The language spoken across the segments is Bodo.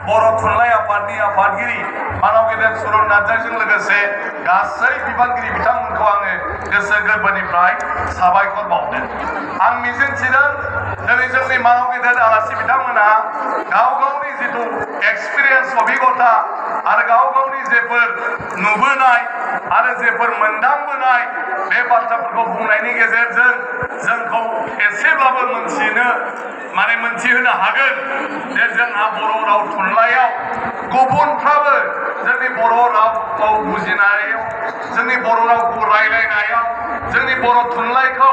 बर' थुनलाइ आफादनि आफादगिरि मानव गेदेर सुरन नार्जारिजों लोगोसे गासै बिबानगिरि बिथांमोनखौ आङो गोसो गोरबोनिफ्राय साबायखर बावदों। आं मिजिंथिदों दिनै जोंनि मानव गेदेर आलासि बिथांमोना गाव गावनि जिथु एक्सपिरियेन्स अभिगता आरो गाव गावनि जेफोर नुबोनाय आरो जेफोर मोनदांबोनाय बे बाथ्राफोरखौ बुंनायनि गेजेरजों जोंखौ एसेब्लाबो मोनथिहोनो हागोन जे जोंहा बर' राव थुनलाइयाव गुबुनफ्राबो जोंनि बर' रावखौ बुजिनायाव जोंनि बर' रावखौ रायलायनायाव जोंनि बर' थुनलाइखौ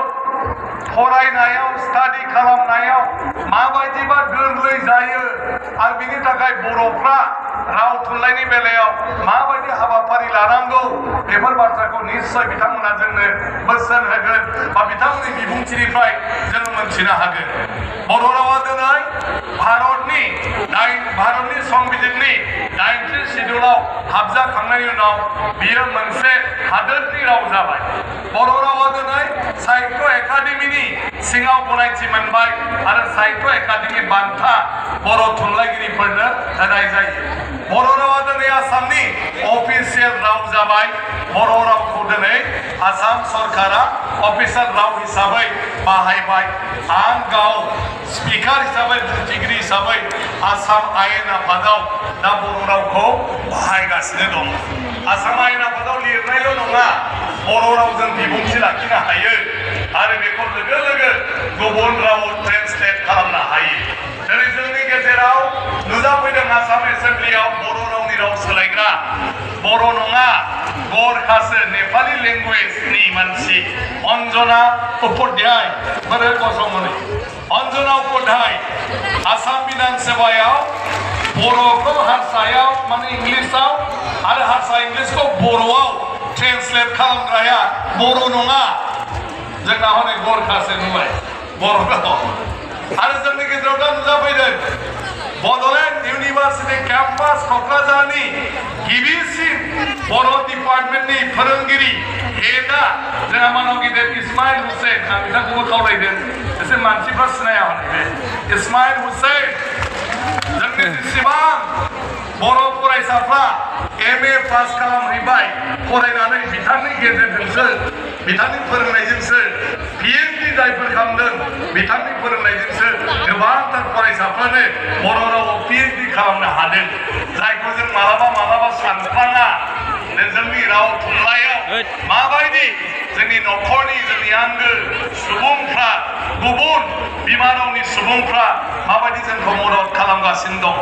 फरायनायाव स्टाडि खालामनायाव माबायदिबा गोरलै जायो आरो बिनि थाखाय बर'फ्रा राव थुनलाइनि बेलायाव माबायदि हाबाफारि लानांगौ बेफोर बाथ्राखौ निश्चय बिथांमोना जोंनो बोसोन होगोन बा बिथांमोननि बिबुंथिनिफ्राय जों मोनथिनो हागोन। बर' रावा दिनै भारतनि संबिजिरनि 19 शिड्युलाव हाबजाखांनायनि उनाव बियो मोनसे हादोरनि राव जाबाय। बर' रावा दिनै साहित्य एकाडेमिनि सिङाव गनायथि मोनबाय आरो साहित्य एकाडेमि बान्था बर' थुनलाइगिरिफोरनो होनाय जायो। बर' रावा दिनै आसामनि अफिसियेल राव जाबाय। बर' रावखौ दिनै आसाम सरकारा अफिसियेल राव हिसाबै बाहायबाय। आं गाव स्पिकार हिसाबै बुंथिगिरि हिसाबै आसाम आयेन आफादाव दा बर' रावखौ बाहायगासिनो दं। आसाम आयेन आफादाव लिरनायल' नङा, बर' रावजों बिबुंथि लाखिनो हायो आरो बेखौ लोगो लोगो गुबुन रावाव ट्रेन्सलेट खालामनो हायो। दिनै जोंनि गेजेराव नुजाफैदों आसाम एसेम्ब्लियाव बर' रावनि राव सोलायग्रा बर' नङा गरखासो नेपालि लेंगुवेजनि मानसि अन्जना उपाध्याय अन्जना उपाध्याय आसाम विधान सभायाव बर'खौ हारसायाव इंलिसाव आरो हारसा इंलिसखौ बर'आव ट्रेन्सलेट खालामग्राया बर' नङा, जोंना हनै गरखासो नुबाय बर' राव। आरो जोंनि गेजेराव दा नुजाफैदों बड'लेण्ड इउनिभार्सिटि केम्पास क'क्राझारनि गिबिसिन बर' डिपार्टमेन्टनि फोरोंगिरि हेडआ जोंहा मानव गेदेर इस्माइल हुसैन। आं बिथांखौबो खावलायदों एसे मानसिफ्रा सिनाया हनै इस्माइल हुसैन। जोंनि जेसेबां बर' फरायसाफ्रा MA पास खालामहैबाय फरायनानै बिथांनि गेजेरजोंसो बिथांनि फोरोंनायजोंसो PhD जायफोर खालामदों बिथांनि फोरोंनायजोंसो गोबांथार फरायसाफ्रानो बर' रावाव PhD खालामनो हादों, जायखौ जों मालाबा सानफ्लाङा जोंनि राव थुनलाइयाव माबायदि जोंनि न'खरनि जोंनि आंगो सुबुंफ्रा गुबुन बिमा रावनि सुबुंफ्रा माबायदि जोंखौ मदद खालामगासिनो दं।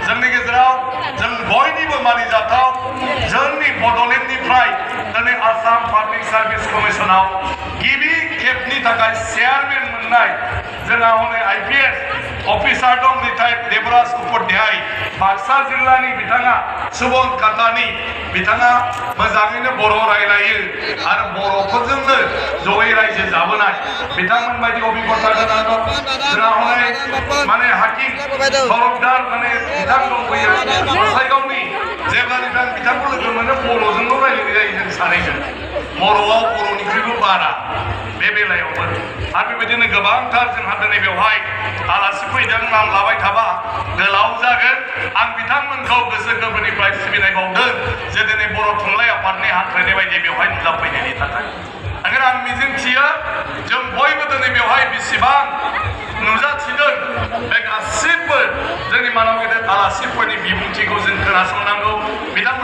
जोंनि गेजेराव जों बयनिबो मानिजाथाव जोंनि बड'लेण्डनिफ्राय दिनै आसाम पाब्लिक सार्भिस कमिसनाव गिबि खेबनि थाखाय चेयारमेन मोननाय जोंहा हनै IPS अफिसार दं रिटायार्ड देबराज उपाध्याय। बाक्सा जिल्लानि बिथाङा सुबन काटानि बिथाङा मोजाङैनो बर' रायलायो आरो बर'फोरजोंनो जयै रायजो जाबोनाय बिथांमोन बायदि अभिगता गोनां दं। जोंहा हनै हाकिम सरबदार बिथां दंफैयो गसाइगावनि। जेब्लानिफ्राय बिथांखौ लोगो मोनो बर'जोंल' रायलायनाय जायो जों सानैजों, बर'आव बर'निख्रुइबो बारा बे बेलायावबो। आरो बेबायदिनो गोबांथार जोंहा दिनै बेवहाय आलासि फैदों, नाम लाबाय थाबा गोलाव जागोन। आं बिथांमोनखौ गोसो गोरबोनिफ्राय सिबिनाय बावदों जे दिनै बर' थुनलाइ आफादनि हांख्रायनाय बायदि बेवहाय नुजाफैनायनि थाखाय। ओंखायनो आं मिजिंथियो जों बयबो दिनै बेवहाय बेसेबां नुजाथिदों बे गासिबो जोंनि मानव गेदेर आलासिफोरनि बिबुंथिखौ